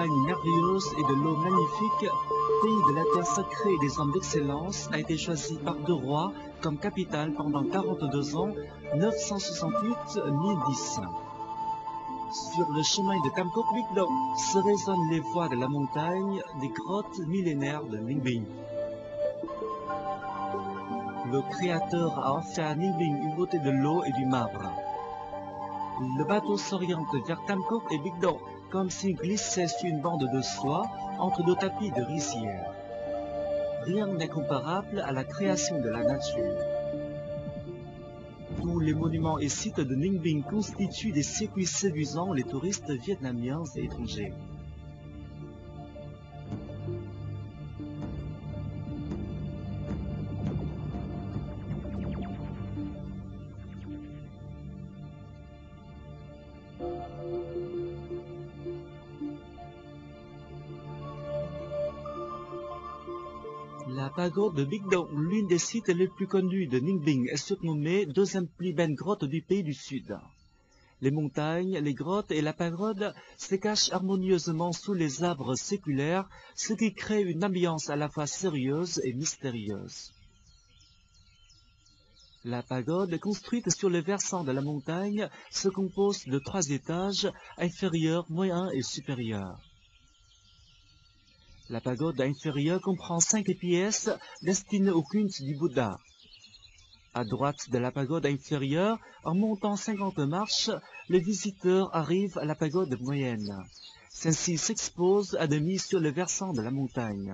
montagnes merveilleuses et de l'eau magnifique, pays de la terre sacrée et des hommes d'excellence, a été choisi par deux rois comme capitale pendant 42 ans, 968-1010. Sur le chemin de Tam Cốc Bích Động se résonnent les voix de la montagne des grottes millénaires de Ninh Bình. Le Créateur a offert à Ninh Bình une beauté de l'eau et du marbre. Le bateau s'oriente vers Tam Cốc et Bích Động comme s'il glissait sur une bande de soie entre deux tapis de rizières. Rien n'est comparable à la création de la nature. Tous les monuments et sites de Ninh Bình constituent des circuits séduisants les touristes vietnamiens et étrangers. La pagode de Bích Động, l'une des sites les plus connus de Ninh Bình, est surnommée deuxième plus belle grotte du pays du Sud. Les montagnes, les grottes et la pagode se cachent harmonieusement sous les arbres séculaires, ce qui crée une ambiance à la fois sérieuse et mystérieuse. La pagode, construite sur le versant de la montagne, se compose de 3 étages, inférieur, moyen et supérieur. La pagode inférieure comprend 5 pièces destinées au culte du Bouddha. À droite de la pagode inférieure, en montant 50 marches, les visiteurs arrivent à la pagode moyenne. Celle-ci s'expose à demi sur le versant de la montagne.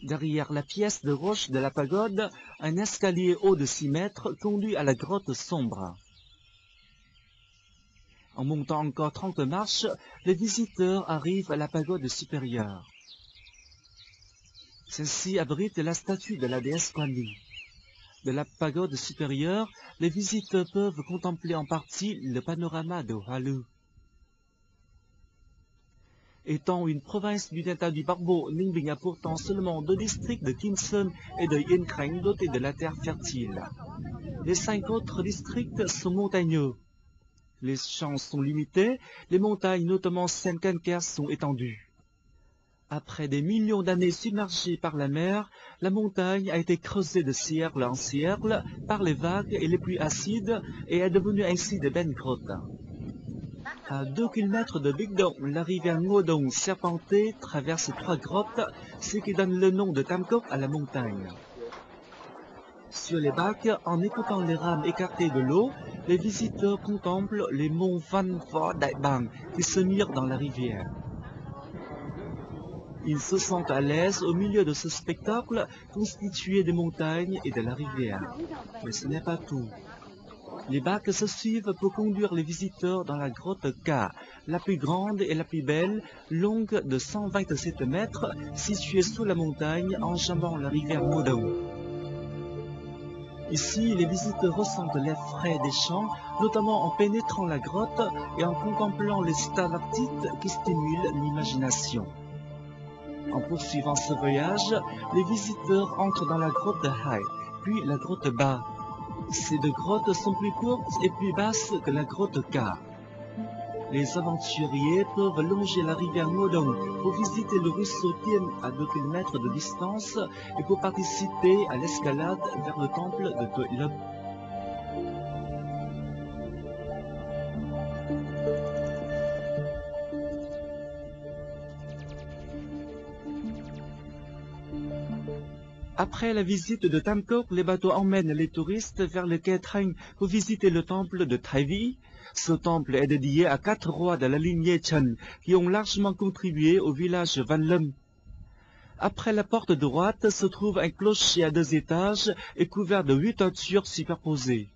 Derrière la pièce de roche de la pagode, un escalier haut de 6 mètres conduit à la grotte sombre. En montant encore 30 marches, les visiteurs arrivent à la pagode supérieure. Celle-ci abrite la statue de la déesse Kuan Yin. De la pagode supérieure, les visiteurs peuvent contempler en partie le panorama de Hoa Lu. Étant une province du delta du Barbo, Ninh Bình a pourtant seulement 2 districts de Kim Sơn et de Yên Khánh dotés de la terre fertile. Les 5 autres districts sont montagneux. Les champs sont limités, les montagnes, notamment Sen Kanker, sont étendues. Après des millions d'années submergées par la mer, la montagne a été creusée de siècle en siècle par les vagues et les pluies acides et est devenue ainsi de belles grottes. À 2 km de Bích Động, la rivière Ngo Dong serpentée traverse 3 grottes, ce qui donne le nom de Tam Cốc à la montagne. Sur les bacs, en écoutant les rames écartées de l'eau, les visiteurs contemplent les monts Van Pho Đại Bàng qui se mirent dans la rivière. Ils se sentent à l'aise au milieu de ce spectacle constitué des montagnes et de la rivière. Mais ce n'est pas tout. Les bacs se suivent pour conduire les visiteurs dans la grotte K, la plus grande et la plus belle, longue de 127 mètres, située sous la montagne, enjambant la rivière Ngo Dong. Ici, les visiteurs ressentent l'air frais des champs, notamment en pénétrant la grotte et en contemplant les stalactites qui stimulent l'imagination. En poursuivant ce voyage, les visiteurs entrent dans la grotte de Hai, puis la grotte Ba. Ces 2 grottes sont plus courtes et plus basses que la grotte K. Les aventuriers peuvent longer la rivière Ngo Dong pour visiter le ruisseau Tien à 2 km de distance et pour participer à l'escalade vers le temple de Tuệ Lâm. Après la visite de Tam Cốc, les bateaux emmènent les touristes vers le quai Thanh pour visiter le temple de Thái Vĩ. Ce temple est dédié à 4 rois de la lignée Trần qui ont largement contribué au village Van Lâm. Après la porte droite se trouve un clocher à 2 étages et couvert de 8 toitures superposées.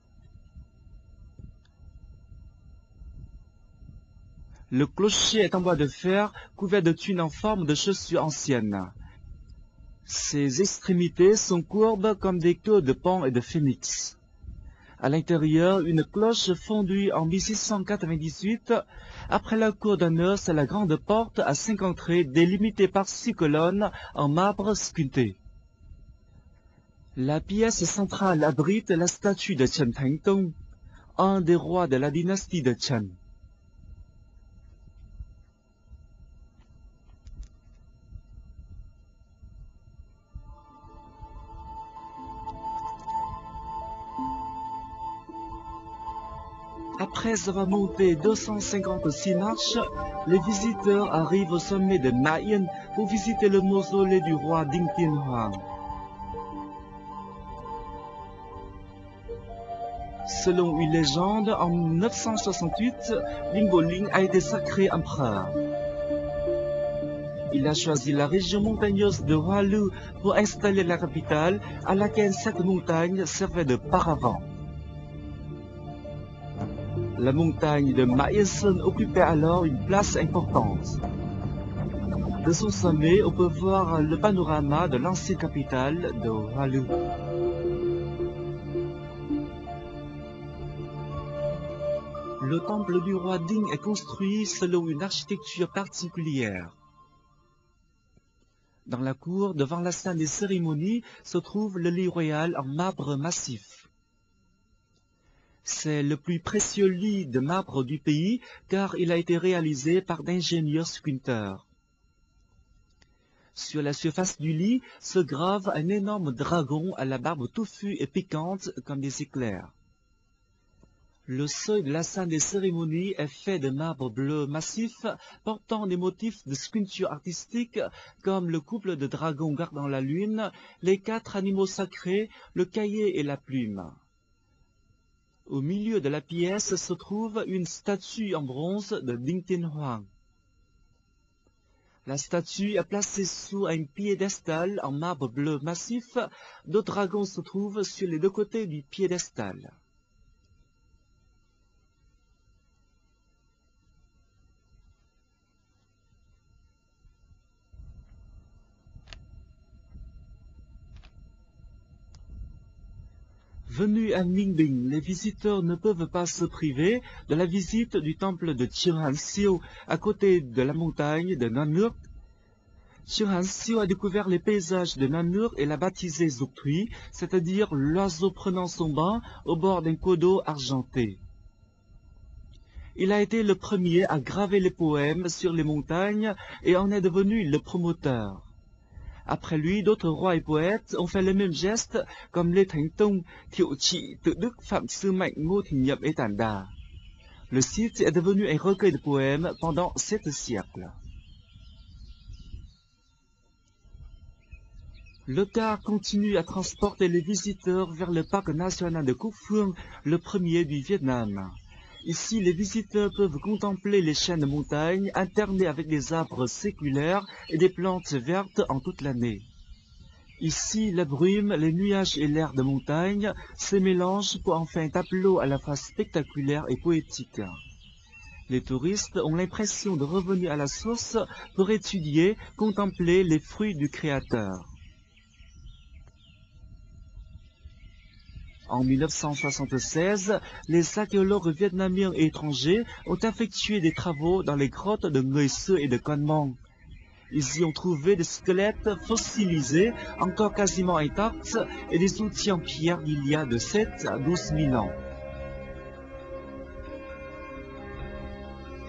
Le clocher est en bois de fer couvert de tuiles en forme de chaussures anciennes. Ses extrémités sont courbes comme des queues de paon et de phénix. À l'intérieur, une cloche fondue en 1698. Après la cour d'honneur, c'est la grande porte à 5 entrées délimitée par 6 colonnes en marbre sculpté. La pièce centrale abrite la statue de Trần Thánh Tông, un des rois de la dynastie de Trần. Après avoir monté 256 marches, les visiteurs arrivent au sommet de Ma Yin pour visiter le mausolée du roi Ding Tin Huang. Selon une légende, en 968, Ling Boling a été sacré empereur. Il a choisi la région montagneuse de Hualu pour installer la capitale, à laquelle cette montagne servait de paravent. La montagne de Ma Yinsen occupait alors une place importante. De son sommet, on peut voir le panorama de l'ancienne capitale de Hualu. Le temple du roi Ding est construit selon une architecture particulière. Dans la cour, devant la salle des cérémonies, se trouve le lit royal en marbre massif. C'est le plus précieux lit de marbre du pays, car il a été réalisé par d'ingénieux sculpteurs. Sur la surface du lit se grave un énorme dragon à la barbe touffue et piquante comme des éclairs. Le seuil de la salle des cérémonies est fait de marbre bleu massif portant des motifs de sculpture artistique comme le couple de dragons gardant la lune, les 4 animaux sacrés, le cahier et la plume. Au milieu de la pièce se trouve une statue en bronze de Ding Tin Huang. La statue est placée sous un piédestal en marbre bleu massif. 2 dragons se trouvent sur les 2 côtés du piédestal. Venus à Ningbing, les visiteurs ne peuvent pas se priver de la visite du temple de Chirhan Xiu, à côté de la montagne de Nanur. Chirhan Xiu a découvert les paysages de Nanur et l'a baptisé Zuktui, c'est-à-dire l'oiseau prenant son bain au bord d'un cours d'eau argenté. Il a été le premier à graver les poèmes sur les montagnes et en est devenu le promoteur. Après lui, d'autres rois et poètes ont fait le même geste, comme Lê Thánh Tông, Thiệu Trị, Tự Đức, Phạm Sư Mạnh, Ngô Thì Nhậm et Tản. Le site est devenu un recueil de poèmes pendant 7 siècles. Le car continue à transporter les visiteurs vers le parc national de Cúc Phương, le premier du Vietnam. Ici, les visiteurs peuvent contempler les chaînes de montagnes alternées avec des arbres séculaires et des plantes vertes en toute l'année. Ici, la brume, les nuages et l'air de montagne se mélangent pour en faire un tableau à la fois spectaculaire et poétique. Les touristes ont l'impression de revenir à la source pour étudier, contempler les fruits du Créateur. En 1976, les archéologues vietnamiens et étrangers ont effectué des travaux dans les grottes de Người Sư et de Con Mong. Ils y ont trouvé des squelettes fossilisés, encore quasiment intacts, et des outils en pierre d'il y a de 7 à 12 000 ans.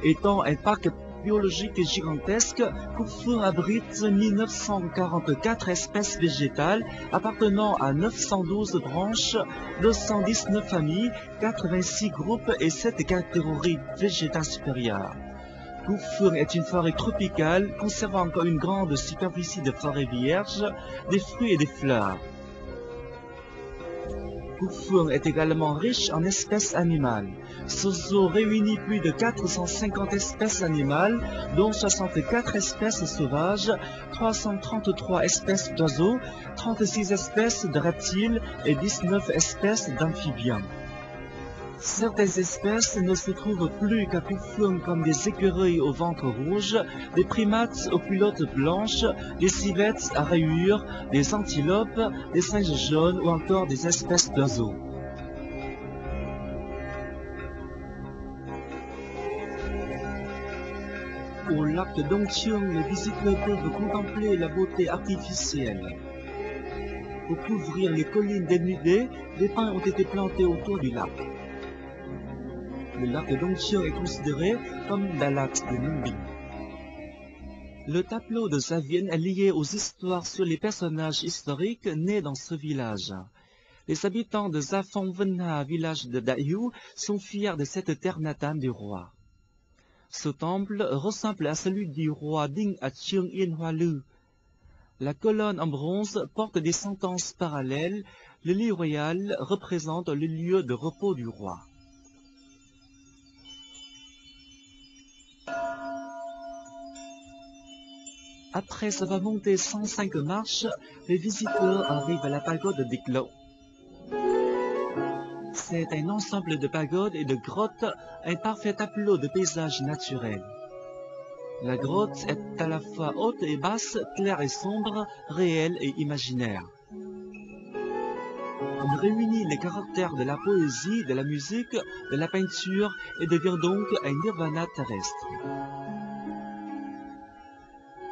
Étant un parc biologique gigantesque, Cúc Phương abrite 1944 espèces végétales appartenant à 912 branches, 219 familles, 86 groupes et 7 catégories végétales supérieures. Cúc Phương est une forêt tropicale conservant encore une grande superficie de forêt vierge, des fruits et des fleurs. Cúc Phương est également riche en espèces animales. Ce zoo réunit plus de 450 espèces animales, dont 64 espèces sauvages, 333 espèces d'oiseaux, 36 espèces de reptiles et 19 espèces d'amphibiens. Certaines espèces ne se trouvent plus qu'à Cúc Phương comme des écureuils au ventre rouge, des primates aux culottes blanches, des civettes à rayures, des antilopes, des singes jaunes ou encore des espèces d'oiseaux. Au lac de Đông Chương, les visiteurs peuvent contempler la beauté artificielle. Pour couvrir les collines dénudées, des pins ont été plantés autour du lac. Le lac de Đông Chương est considéré comme la lac de Ninh. Le tableau de Gia Viễn est lié aux histoires sur les personnages historiques nés dans ce village. Les habitants de Zaphongwenha, village de Dayu, sont fiers de cette terre natale du roi. Ce temple ressemble à celui du roi Ding à Cheung Yen Hoa Lu. La colonne en bronze porte des sentences parallèles. Le lit royal représente le lieu de repos du roi. Après avoir monté 105 marches, les visiteurs arrivent à la pagode d'Iklo. C'est un ensemble de pagodes et de grottes, un parfait tableau de paysage naturel. La grotte est à la fois haute et basse, claire et sombre, réelle et imaginaire. Elle réunit les caractères de la poésie, de la musique, de la peinture et devient donc un nirvana terrestre.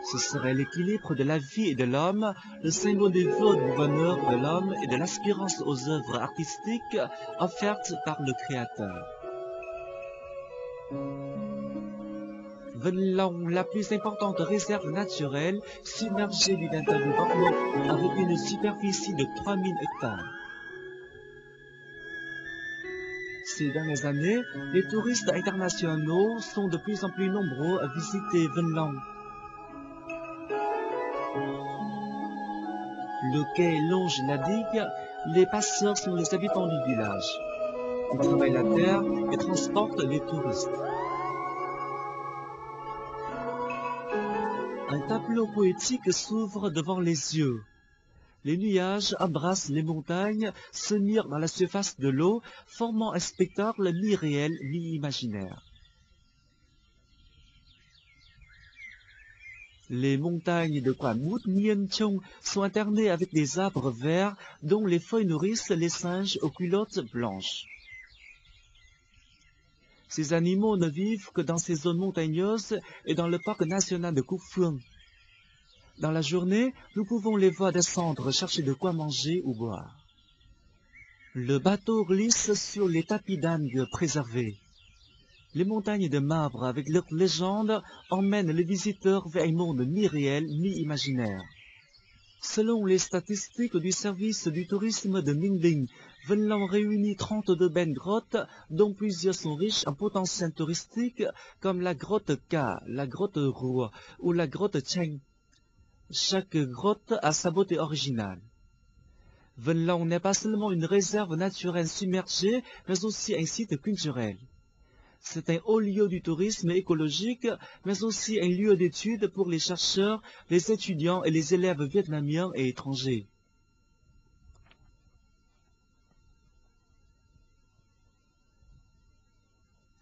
Ce serait l'équilibre de la vie et de l'homme, le symbole du bonheur de l'homme et de l'aspirance aux œuvres artistiques offertes par le Créateur. Venlong, la plus importante réserve naturelle, submergée du delta du Borno, avec une superficie de 3000 hectares. Ces dernières années, les touristes internationaux sont de plus en plus nombreux à visiter Venlong. Le quai longe la digue, les passeurs sont les habitants du village. Ils travaillent la terre et transportent les touristes. Un tableau poétique s'ouvre devant les yeux. Les nuages embrassent les montagnes, se mirent dans la surface de l'eau, formant un spectacle mi-réel, mi-imaginaire. Les montagnes de Kwamut Nyenchong sont internées avec des arbres verts dont les feuilles nourrissent les singes aux culottes blanches. Ces animaux ne vivent que dans ces zones montagneuses et dans le parc national de Kufeng. Dans la journée, nous pouvons les voir descendre chercher de quoi manger ou boire. Le bateau glisse sur les tapis d'algues préservés. Les montagnes de marbre avec leurs légendes emmènent les visiteurs vers un monde mi-réel, mi-imaginaire. Selon les statistiques du service du tourisme de Ninh, Venlong réunit 32 belles grottes, dont plusieurs sont riches en potentiel touristique, comme la grotte Ka, la grotte Rua ou la grotte Cheng. Chaque grotte a sa beauté originale. Venlong n'est pas seulement une réserve naturelle submergée, mais aussi un site culturel. C'est un haut lieu du tourisme écologique, mais aussi un lieu d'étude pour les chercheurs, les étudiants et les élèves vietnamiens et étrangers.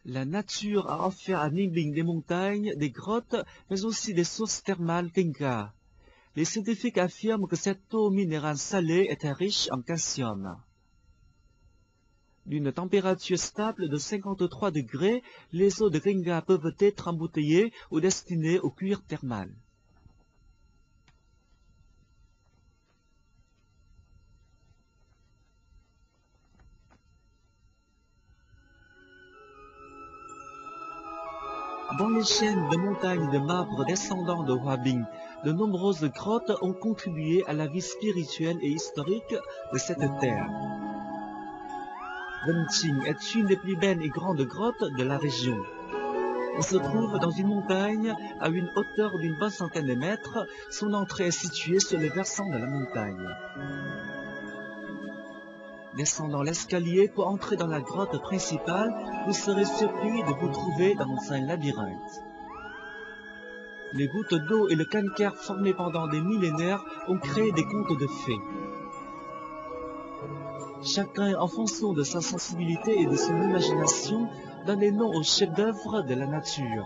La nature a offert à Ninh Bình des montagnes, des grottes, mais aussi des sources thermales Tinka. Les scientifiques affirment que cette eau minérale salée était riche en calcium. D'une température stable de 53 degrés, les eaux de Kringa peuvent être embouteillées ou destinées au cuir thermal. Dans les chaînes de montagnes de marbre descendant de Hoa Binh, de nombreuses grottes ont contribué à la vie spirituelle et historique de cette terre. Wenqing est une des plus belles et grandes grottes de la région. Elle se trouve dans une montagne à une hauteur d'une bonne centaine de mètres. Son entrée est située sur le versant de la montagne. Descendant l'escalier pour entrer dans la grotte principale, vous serez surpris de vous trouver dans un labyrinthe. Les gouttes d'eau et le calcaire formés pendant des millénaires ont créé des contes de fées. Chacun, en fonction de sa sensibilité et de son imagination, donne des noms aux chefs-d'œuvre de la nature.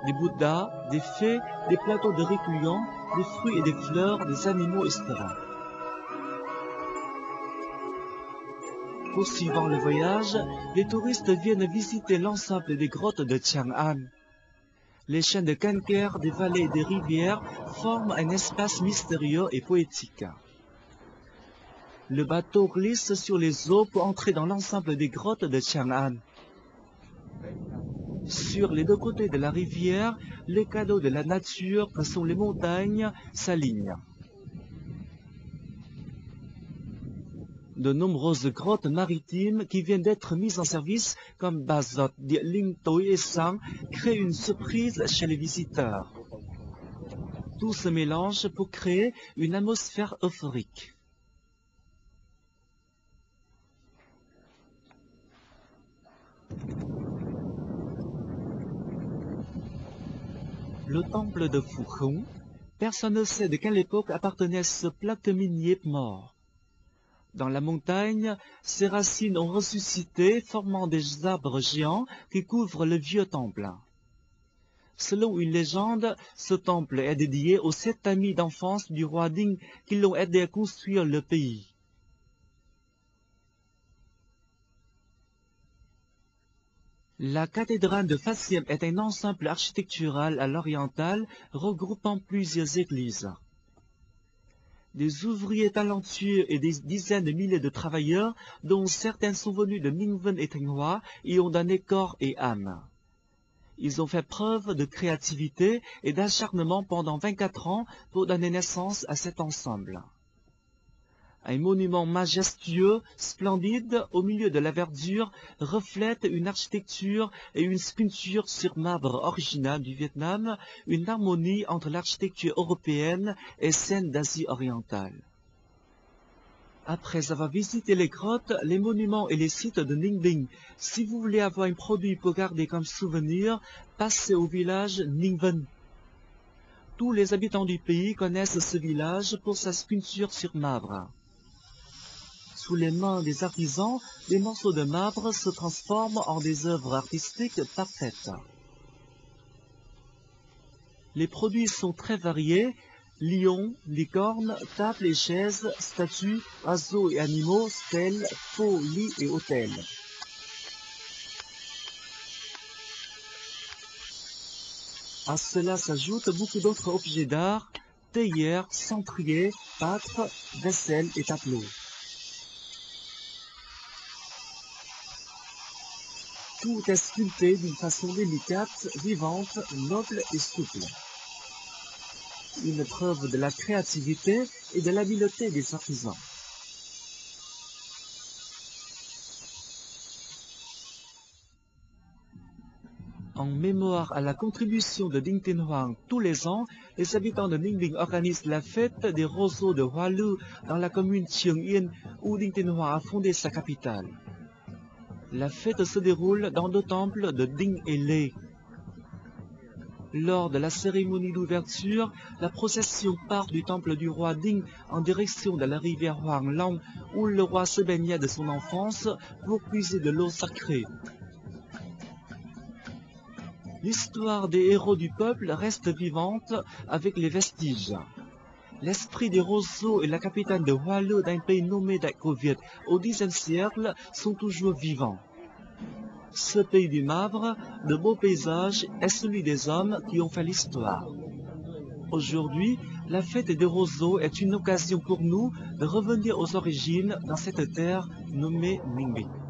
Des Bouddhas, des fées, des plateaux de riz gluant, des fruits et des fleurs, des animaux, etc. Poursuivant le voyage, les touristes viennent visiter l'ensemble des grottes de Chang'an. Les chaînes de calcaire, des vallées et des rivières forment un espace mystérieux et poétique. Le bateau glisse sur les eaux pour entrer dans l'ensemble des grottes de Chang'an. Sur les deux côtés de la rivière, les cadeaux de la nature, que sont les montagnes, s'alignent. De nombreuses grottes maritimes qui viennent d'être mises en service comme Bazot, Địa Linh Tối et Sang créent une surprise chez les visiteurs. Tout se mélange pour créer une atmosphère euphorique. Le temple de Fukhong. Personne ne sait de quelle époque appartenait ce plaque minier mort. Dans la montagne, ses racines ont ressuscité, formant des arbres géants qui couvrent le vieux temple. Selon une légende, ce temple est dédié aux 7 amis d'enfance du roi Ding qui l'ont aidé à construire le pays. La cathédrale de Fasiem est un ensemble architectural à l'oriental regroupant plusieurs églises. Des ouvriers talentueux et des dizaines de milliers de travailleurs, dont certains sont venus de Ningwen et Thanh-Hoa, y ont donné corps et âme. Ils ont fait preuve de créativité et d'acharnement pendant 24 ans pour donner naissance à cet ensemble. Un monument majestueux, splendide, au milieu de la verdure, reflète une architecture et une sculpture sur marbre originale du Vietnam, une harmonie entre l'architecture européenne et celle d'Asie orientale. Après avoir visité les grottes, les monuments et les sites de Ninh Binh, si vous voulez avoir un produit pour garder comme souvenir, passez au village Ninh Ven. Tous les habitants du pays connaissent ce village pour sa sculpture sur marbre. Sous les mains des artisans, des morceaux de marbre se transforment en des œuvres artistiques parfaites. Les produits sont très variés: lions, licornes, tables et chaises, statues, oiseaux et animaux, stèles, faux, lits et autels. À cela s'ajoutent beaucoup d'autres objets d'art: théières, centriers, pâtres, vaisselle et tableaux. Tout est sculpté d'une façon délicate, vivante, noble et souple. Une preuve de la créativité et de l'habileté des artisans. En mémoire à la contribution de Dinh Tiên Hoàng, tous les ans, les habitants de Ninh Binh organisent la fête des roseaux de Hoa Lư dans la commune Trường Yên, où Dinh Tiên Hoàng a fondé sa capitale. La fête se déroule dans le temple de Dinh et Lê. Lors de la cérémonie d'ouverture, la procession part du temple du roi Dinh en direction de la rivière Hoang Long, où le roi se baignait de son enfance pour puiser de l'eau sacrée. L'histoire des héros du peuple reste vivante avec les vestiges. L'esprit des roseaux et la capitale de Hoa Lư d'un pays nommé Đại Cô Việt au Xe siècle sont toujours vivants. Ce pays du marbre, de beaux paysages, est celui des hommes qui ont fait l'histoire. Aujourd'hui, la fête des roseaux est une occasion pour nous de revenir aux origines dans cette terre nommée Ninh Binh.